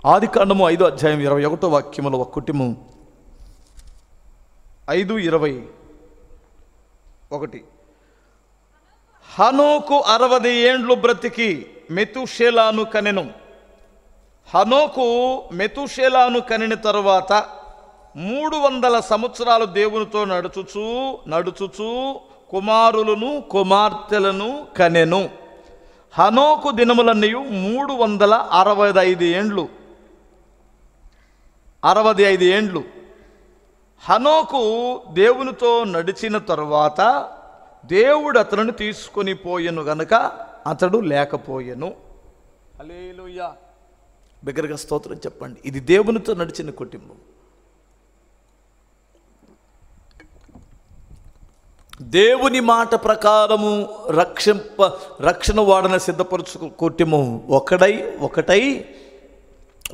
ఆదికాండము 5వ అధ్యాయం 21వ వాక్యములో ఒక కుటుంబం 5:21 హనోకు 60 ఏండ్లు బ్రతికి మెతుషేలాను కనెను. హనోకు మెతుషేలాను కనిన తరువాత 300 సంవత్సరాలు దేవునితో నడుచుచూ కుమారులను కుమార్తెలను కనెను. హనోకు దినములన్నీ 365 ఏండ్లు. 65 ఏండ్లు హనోకు దేవునితో నడిచిన తరువాత దేవుడు అతనిని తీసుకొని పోయెను గనుక అతడు లేకపోయెను. హల్లెలూయా. బిగ్గరగా స్తోత్రం చెప్పండి. ఇది దేవునితో నడిచిన కుటుంబం. దేవుని మాట ప్రకారము రక్షణ వాడన సిద్ధపరచు కుటుంబం ఒకటై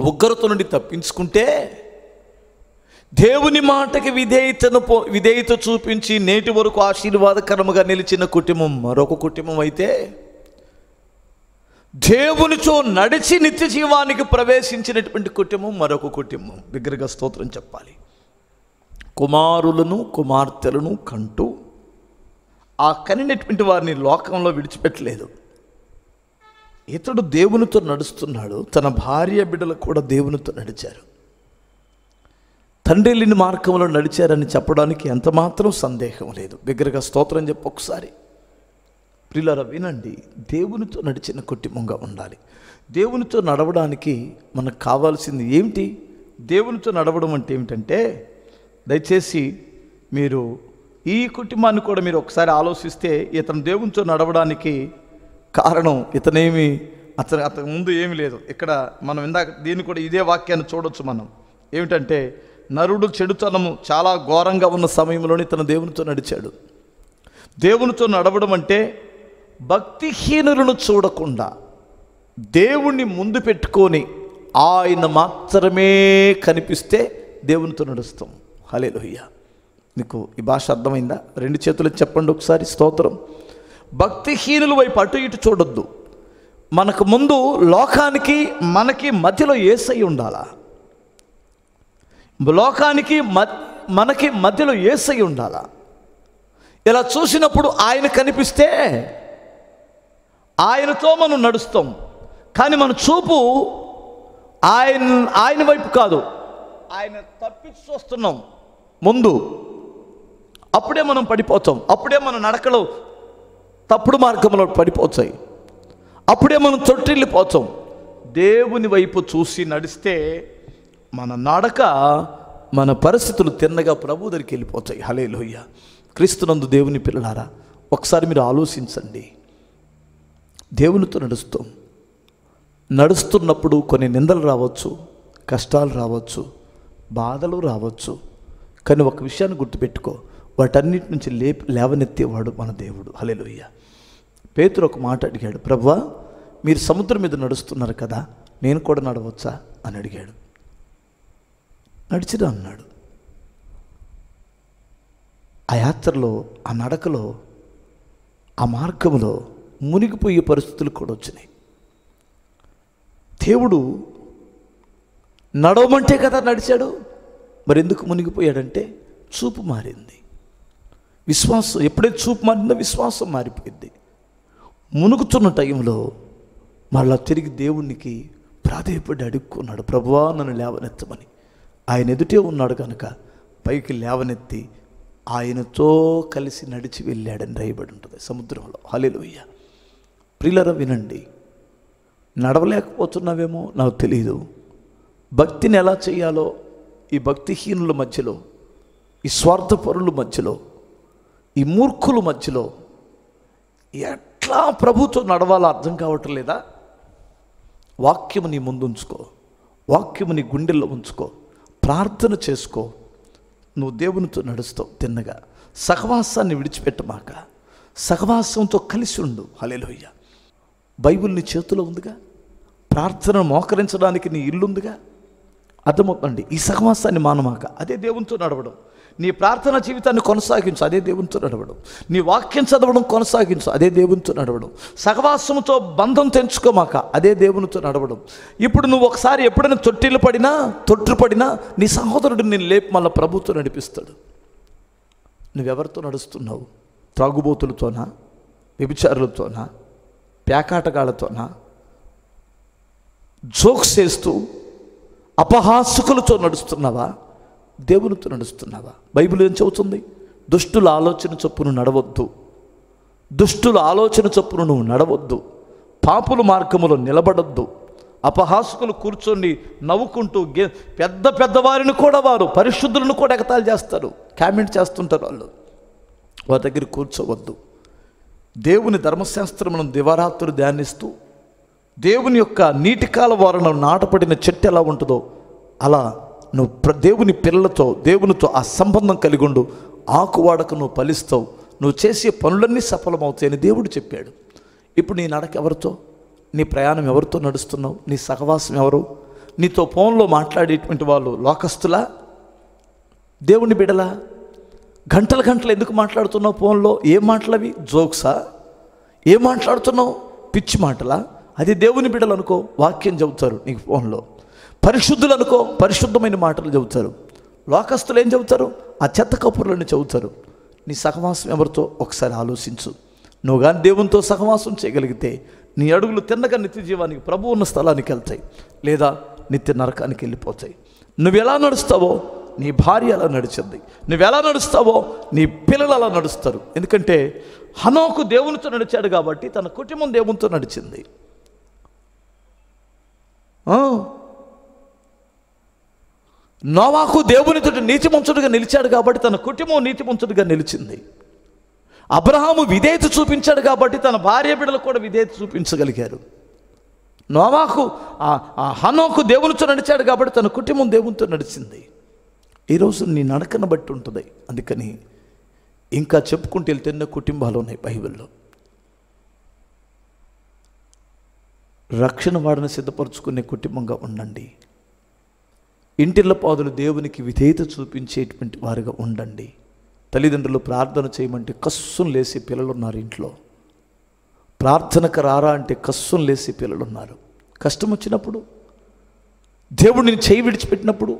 ఉగ్రత నుండి తప్పించుకుంటే, దేవుని మాటకి విధేయత చూపించి నేటి వరకు ఆశీర్వాదకరముగా నిలిచిన కుటుంబం మరొక కుటుంబం అయితే, దేవునితో నడిచి నిత్య జీవానికి ప్రవేశించినటువంటి కుటుంబం మరొక కుటుంబం. దగ్గరగా స్తోత్రం చెప్పాలి. కుమారులను కుమార్తెలను కంటూ ఆ కనినటువంటి వారిని లోకంలో విడిచిపెట్టలేదు. ఇతడు దేవునితో నడుస్తున్నాడు. తన భార్య బిడ్డలు కూడా దేవునితో నడిచారు. తండ్రి లేని మార్గంలో నడిచారని చెప్పడానికి ఎంతమాత్రం సందేహం లేదు. దగ్గరగా స్తోత్రం చెప్పి ఒకసారి ప్రియులారా వినండి. దేవునితో నడిచిన కుటుంబంగా ఉండాలి. దేవునితో నడవడానికి మనకు కావాల్సింది ఏమిటి? దేవునితో నడవడం అంటే ఏమిటంటే, దయచేసి మీరు ఈ కుటుంబాన్ని కూడా మీరు ఒకసారి ఆలోచిస్తే, ఇతను దేవునితో నడవడానికి కారణం అతని ముందు ఏమీ లేదు. ఇక్కడ మనం ఇందాక దీన్ని కూడా ఇదే వాక్యాన్ని చూడొచ్చు. మనం ఏమిటంటే, నరుడు చెడుతనము చాలా ఘోరంగా ఉన్న సమయంలోనే తన దేవునితో నడిచాడు. దేవునితో నడవడం అంటే భక్తిహీనులను చూడకుండా దేవుణ్ణి ముందు పెట్టుకొని ఆయన మాత్రమే కనిపిస్తే దేవునితో నడుస్తాం. హల్లెలూయా. నీకు ఈ భాష అర్థమైందా? 2 చేతులు చెప్పండి ఒకసారి. స్తోత్రం. భక్తిహీనుల వైపు అటు ఇటు చూడొద్దు. మనకు ముందు లోకానికి మనకి మధ్యలో యేసయ్య ఉండాలా? లోకానికి మనకి మధ్యలో యేసయ్య ఉండాలా? ఇలా చూసినప్పుడు ఆయన కనిపిస్తే ఆయనతో మనం నడుస్తాం. కానీ మన చూపు ఆయన వైపు కాదు, ఆయన తప్పించి చూస్తున్నాం ముందు. అప్పుడే మనం పడిపోతాం. అప్పుడే మన నడకలో తప్పుడు మార్గంలో పడిపోతాయి. అప్పుడే మనం తొట్టిల్లిపోతాం. దేవుని వైపు చూసి నడిస్తే మన నడక, మన పరిస్థితులు తిన్నగా ప్రభు దగ్గరికి వెళ్ళిపోతాయి. హల్లెలూయా. క్రీస్తునందు దేవుని పిల్లలారా, ఒకసారి మీరు ఆలోచించండి. దేవునితో నడుస్తున్నప్పుడు కొన్ని నిందలు రావచ్చు, కష్టాలు రావచ్చు, బాధలు రావచ్చు. కానీ ఒక విషయాన్ని గుర్తుపెట్టుకో, వాటన్నిటి నుంచి లేవనెత్తేవాడు మన దేవుడు. హల్లెలూయా. పేతురు ఒక మాట అడిగాడు, ప్రభువా మీరు సముద్రం మీద నడుస్తున్నారు కదా, నేను కూడా నడవచ్చా అని అడిగాడు. నడిచిరా అన్నాడు. ఆ యాత్రలో, ఆ నడకలో, ఆ మార్గంలో మునిగిపోయే పరిస్థితులు కూడా వచ్చినాయి. దేవుడు నడవమంటే కదా నడిచాడు. మరి ఎందుకు మునిగిపోయాడంటే చూపు మారింది. విశ్వాసం ఎప్పుడైతే చూపు మారిందో విశ్వాసం మారిపోయింది. మునుగుతున్న టైంలో మళ్ళా తిరిగి దేవునికి ప్రాధేయపడి అడుక్కున్నాడు, ప్రభువా నన్ను లేవనెత్తమని. ఆయన ఎదుటే ఉన్నాడు కనుక పైకి లేవనెత్తి ఆయనతో కలిసి నడిచి వెళ్ళాడని రాయబడి ఉంటుంది సముద్రంలో. హల్లెలూయా. ప్రియులారా వినండి. నడవలేకపోతున్నావేమో నాకు తెలియదు. భక్తిని ఎలా చేయాలో ఈ భక్తిహీనుల మధ్యలో, ఈ స్వార్థపరుల మధ్యలో, ఈ మూర్ఖుల మధ్యలో ఎట్లా ప్రభుతో నడవాలో అర్థం కావటం లేదా? వాక్యము నీ ముందు ఉంచుకో, వాక్యము నీ గుండెల్లో ఉంచుకో, ప్రార్థన చేసుకో. నువ్వు దేవునితో నడుస్తావు తిన్నగా. సహవాసాన్ని విడిచిపెట్టమాక, సహవాసంతో కలిసి ఉండు. హల్లెలూయా. బైబిల్ నీ చేతిలో ఉందిగా, ప్రార్థన మోకరించడానికి నీ ఇల్లుందిగా, అర్థమవుతుందండి. ఈ సహవాసాన్ని మానమాక, అదే దేవునితో నడవడం. నీ ప్రార్థనా జీవితాన్ని కొనసాగించు, అదే దేవునితో నడవడం. నీ వాక్యం చదవడం కొనసాగించు, అదే దేవునితో నడవడం. సహవాసంతో బంధం తెంచుకోమాక, అదే దేవునితో నడవడం. ఇప్పుడు నువ్వు ఒకసారి ఎప్పుడైనా తొట్టుపడినా నీ సహోదరుడు నేను లేపి మళ్ళీ ప్రభుతో నడిపిస్తాడు. నువ్వెవరితో నడుస్తున్నావు? త్రాగుబోతులతోనా, వ్యభిచారులతోనా, పేకాటగాళ్ళతోనా, జోక్స్ చేస్తూ అపహాసకులతో నడుస్తున్నావా? దేవునితో నడుస్తున్నావా? బైబిల్ ఏం చెబుతుంది? దుష్టుల ఆలోచన చొప్పును నడవద్దు, దుష్టుల ఆలోచన చొప్పును నువ్వు నడవద్దు, పాపుల మార్గములో నిలబడొద్దు. అపహాసకులు కూర్చొని నవ్వుకుంటూ పెద్దవారిని కూడా, వారు పరిశుద్ధులను కూడా ఎగతాళి చేస్తారు, కామెంట్ చేస్తుంటారు. వారి దగ్గర కూర్చోవద్దు. దేవుని ధర్మశాస్త్రములను దివారాత్రులు ధ్యానిస్తూ దేవుని యొక్క నీటికాల వారణ నాటపడిన చెట్టు ఎలా ఉంటుందో అలా నువ్వు దేవుని పిల్లలతో, దేవునితో ఆ సంబంధం కలిగి ఉండు. ఆకువాడకు నువ్వు ఫలిస్తావు, నువ్వు చేసే పనులన్నీ సఫలమవుతాయని దేవుడు చెప్పాడు. ఇప్పుడు నీ నడక ఎవరితో, నీ ప్రయాణం ఎవరితో నడుస్తున్నావు? నీ సహవాసం ఎవరు? నీతో ఫోన్లో మాట్లాడేటువంటి వాళ్ళు లోకస్తులా, దేవుని బిడలా? గంటలు ఎందుకు మాట్లాడుతున్నావు ఫోన్లో? ఏం మాటలవి? జోక్సా? ఏం మాట్లాడుతున్నావు? పిచ్చి మాటలా? అది దేవుని బిడ్డలు అనుకో, వాక్యం చెబుతారు నీకు ఫోన్లో. పరిశుద్ధులు అనుకో, పరిశుద్ధమైన మాటలు చెబుతారు. లోకస్తులు ఏం చెబుతారు? ఆ చెత్త కబుర్లను చెబుతారు. నీ సహవాసం ఎవరితో ఒకసారి ఆలోచించు. నువ్వు కానీ దేవునితో సహవాసం చేయగలిగితే నీ అడుగులు తిన్నగా నిత్య జీవానికి, ప్రభు ఉన్న స్థలానికి వెళ్తాయి, లేదా నిత్య నరకానికి వెళ్ళిపోతాయి. నువ్వు ఎలా నడుస్తావో నీ భార్య అలా నడిచింది, నువ్వు ఎలా నడుస్తావో నీ పిల్లలు అలా నడుస్తారు. ఎందుకంటే హనోకు దేవునితో నడిచాడు కాబట్టి తన కుటుంబం దేవునితో నడిచింది. నోవాహు దేవునితో నీతిమంతుడిగా నిలిచాడు కాబట్టి తన కుటుంబం నీతిమంతుడిగా నిలిచింది. అబ్రహాము విధేయత చూపించాడు కాబట్టి తన భార్య బిడ్డలు కూడా విధేయత చూపించగలిగారు. నోవాహు హనోకు దేవునితో నడిచాడు కాబట్టి తన కుటుంబం దేవునితో నడిచింది. ఈరోజు నీ నడకను బట్టి ఉంటుంది. అందుకని ఇంకా చెప్పుకుంటూ వెళ్తే ఎన్నో కుటుంబాలు ఉన్నాయి బైబిల్లో. రక్షణ వాడిని సిద్ధపరచుకునే కుటుంబంగా ఉండండి. ఇంటిళ్ళ పాదులు దేవునికి విధేయత చూపించేటువంటి వారుగా ఉండండి. తల్లిదండ్రులు ప్రార్థన చేయమంటే కస్సును లేసే పిల్లలు ఉన్నారు ఇంట్లో. ప్రార్థనకు రారా అంటే కస్సును లేసే పిల్లలు ఉన్నారు. కష్టం వచ్చినప్పుడు, దేవుడిని చేయి విడిచిపెట్టినప్పుడు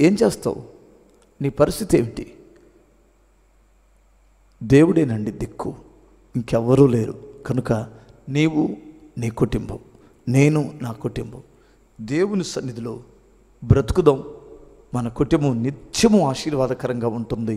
ఏం చేస్తావు? నీ పరిస్థితి ఏమిటి? దేవుడేనండి దిక్కు, ఇంకెవ్వరూ లేరు. కనుక నీవు, నీ కుటుంబం, నేను, నా కుటుంబం దేవుని సన్నిధిలో బ్రతుకుదాం. మన కుటుంబం నిత్యము ఆశీర్వాదకరంగా ఉంటుంది.